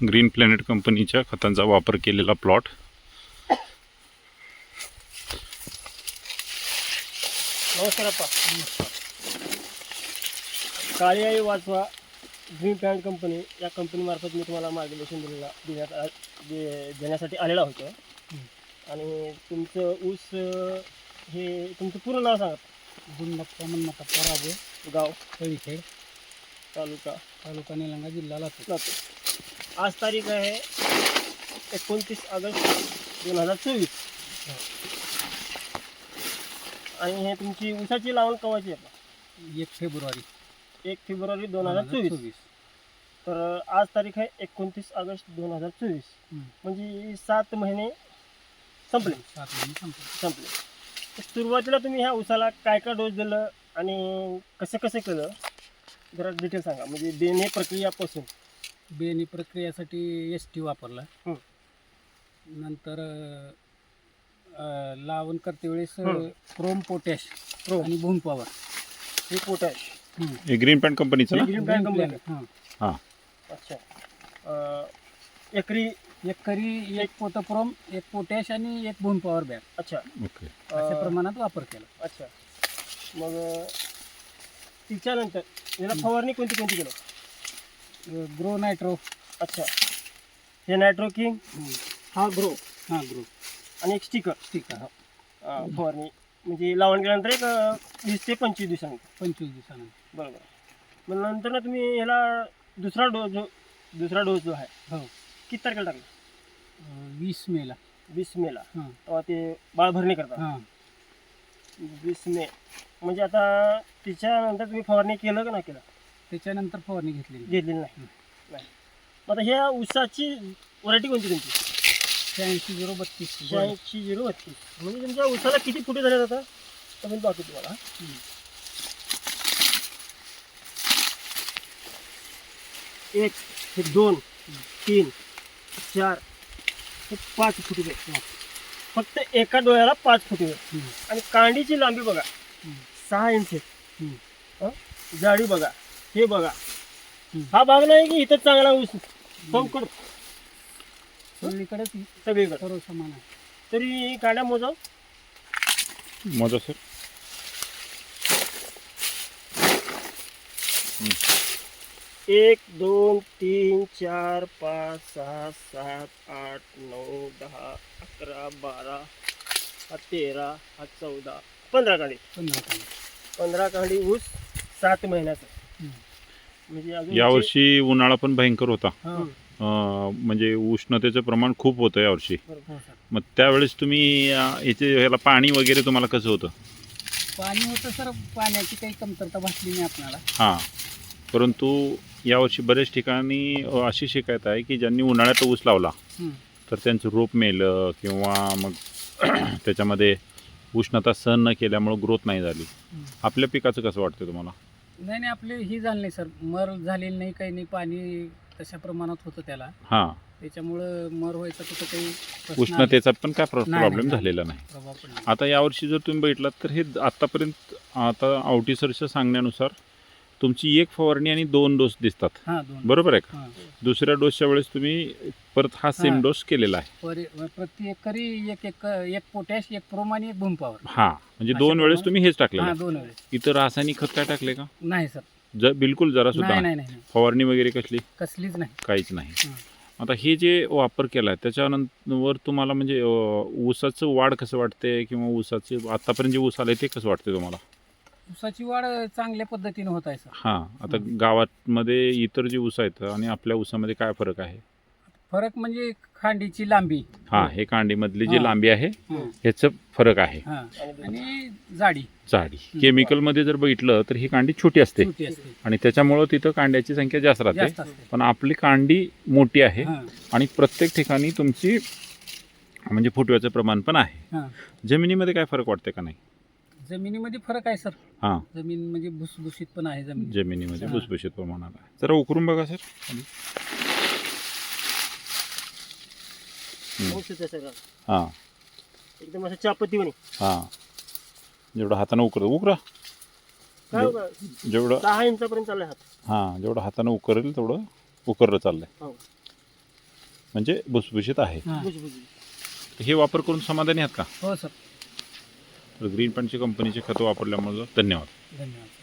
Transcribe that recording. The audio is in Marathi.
ग्रीन प्लॅनेट कंपनीच्या खतांचा वापर केलेला प्लॉट. नमस्कार अप्पा. काळी आई वाचवा ग्रीन प्लॅनेट कंपनी या कंपनीमार्फत मी तुम्हाला मार्गदर्शन देण्यासाठी आलेला होतो. आणि तुमचं ऊस हे तुमचं पूर्ण नाव सांगा. गुंडप्पा मन्नप्पा राजे, गाव, तळीखेड, तालुका निलंगा, जिल्हा लातूर. लातूर. आज तारीख आहे 29 ऑगस्ट 2024. आणि हे तुमची ऊसाची लावण केव्हाची आहे? 1 फेब्रुवारी 1 फेब्रुवारी 2024. तर आज तारीख आहे 29 ऑगस्ट 2024. म्हणजे 7 महिने संपले. 7 महिने संपले. तर सुरुवातीला तुम्ही ह्या ऊसाला काय काय डोस दिलं आणि कसं कसं केलं जरा डिटेल सांगा. म्हणजे बेणे प्रक्रियापासून. बेणी प्रक्रियासाठी ST वापरला. हं. नंतर लावण करते वेळेस क्रोम, पोटॅश क्रोम. आणि भूम पॉवर. हे पोटॅश. हे ग्रीन प्लॅनेट कंपनीचं ना? Green planet company. हां. हां. अच्छा. एकरी एकरी 1 पोतं क्रोम, 1 पोटॅश आणि 1 भूम पॉवर बॅग अच्छा. ओके. अशा प्रमाणात वापर केला. अच्छा. मग तिच्यानंतर याला फवारणी कोणती कोणती केलं? Grow nitro. अच्छा. हे नायट्रो किंग, हा ग्रो हां, ग्रो आणि एक स्टिकर ठीक आहे. फवारणी. म्हणजे लावण केल्यानंतर एक 20 ते 25 दिवसांनी. 25 दिवसानंतर. बरोबर. मग नंतर ना तुम्ही ह्याला दुसरा डोस जो आहे हो. किती तारखेला टाकला? 20 मेला. 20 मेला. हां तेव्हा ते बाळ भरणी करतात. हां. 20 मे. म्हणजे आता तिच्यानंतर तुम्ही फवारणी केलं का नाही केलं? त्याच्यानंतर फवारणी घेतलेली. घेतलेली नाही. नाही. मग आता ह्या ऊसाची व्हरायटी कोणती तुमची? 86-032. 86-032. म्हणजे तुमच्या ऊसाला किती फुटे झाले आता? तर मी दाखवतो तुम्हाला. एक, हे 2, 3, 4, हे 5 फुटे आहेत. फक्त एका डोळ्याला 5 फुटे आहेत. आणि कांडीची लांबी बघा 6 इंच आहे. जाडी बघा, हे बघा. हा भाग नाही की इथं चांगला ऊस संकट सगळीकडे सगळीकडे सर्व समान आहे. तरी कांड्या मोजा. मोजा सर. 1, 2, 3, 4, 5, 6, 7, 8, 9, 10, 11, 12, 13, 14, 15 कांडी. 15 कांडी ऊस 7 महिन्याचा. म्हणजे अजून यावर्षी उन्हाळा पण भयंकर होता. हां. म्हणजे उष्णतेचं प्रमाण खूप होतं यावर्षी. बरोबर. मग त्यावेळेस तुम्ही ह्याला पाणी वगैरे तुम्हाला कसं होतं? पाणी होतं सर, पाण्याची काही कमतरता भासली नाही आपल्याला. हां. परंतु यावर्षी बरेच ठिकाणी अशी शिकायत आहे की ज्यांनी उन्हाळ्यात ऊस लावला तर त्यांचं रोप मेलं किंवा मग त्याच्यामध्ये उष्णता सहन न केल्यामुळं ग्रोथ नाही झाली. आपल्या पिकाचं कसं वाटतं तुम्हाला? नाही आपले ही झालं नाही सर, मर झालेली नाही, काही नाही. पाणी तशा प्रमाणात होतं त्याला, हां. त्याच्यामुळं मर व्हायचा कुठं काही प्रश्न उष्णतेचा पण काय नाही, प्रॉब्लेम नाही. झालेला नाही. प्रभाव पडला. आता यावर्षी जर तुम्ही बघितलात तर हे आत्तापर्यंत आता आवटीसरच्या सांगण्यानुसार तुमची 1 फवारणी आणि 2 डोस दिसतात. हां, 2. बरोबर आहे का? हां. दुसऱ्या डोसच्या वेळेस तुम्ही परत हा सेम हां. डोस केलेला आहे. प्रति एकरी एक पोटॅश, 1 प्रोम आणि 1 भूम पॉवर. हां. म्हणजे अशा 2 वेळेस प्रमाणे- तुम्ही हेच टाकलेलं हां, आहे. 2 वेळेस. इतर रासायनिक खत काय टाकले का? नाही सर, बिलकुल जरा सुद्धा नाही नाही. नाही नाही, फवारणी वगैरे कसली? कसलीच नाही. काहीच नाही. हां. आता हे जे वापर केला आहे त्याच्यानंतर तुम्हाला म्हणजे ऊसाचं वाढ कसं वाटते किंवा ऊसाचे आतापर्यंत जे ऊस आले ते कसं वाटते तुम्हाला? ऊसाची वाढ चांगल्या पद्धतीने होत आहे सर. हां. आता गावामध्ये इतर जे ऊस आहेत आणि आपल्या ऊसामध्ये काय फरक आहे? फरक म्हणजे खांडीची लांबी. हां. हे कांडीमधली जी हां. लांबी आहे हां. ह्याचं फरक आहे. हां. आणि जाडी जाडी. केमिकलमध्ये जर बघितलं तर ही कांडी छोटी असते छोटी असते, आणि त्याच्यामुळं तिथं कांड्याची संख्या जास्त राहते. जास्त असते. पण आपली कांडी मोठी आहे हां. आणि प्रत्येक ठिकाणी तुमची म्हणजे फुटव्याचं प्रमाण पण आहे. हां. जमिनीमध्ये काय फरक वाटते का नाही? जमिनीमध्ये फरक आहे सर. हां. जमीन म्हणजे भुसभुशीत पण आहे जमीन. जमिनीमध्ये हां. भुसभुशीत प्रमाण आला. जरा उकरून बघा सर. औषध आहे सगळं. हां. एकदम असं चापत्ती म्हणे. हां. जेवढं हातानं उकरा काय बघा, जेवढं 10 इंचापर्यंत चाललाय हात. हां जेवढं हातानं उकरेल तेवढं उकरलं चाललंय. हो. म्हणजे भुसभुशीत आहे. हां. भुसभुशीत. हे वापर करून समाधानी आहात का? हो सर. तर ग्रीन पॅन्टची कंपनीचे खतं वापरल्यामुळे धन्यवाद. धन्यवाद.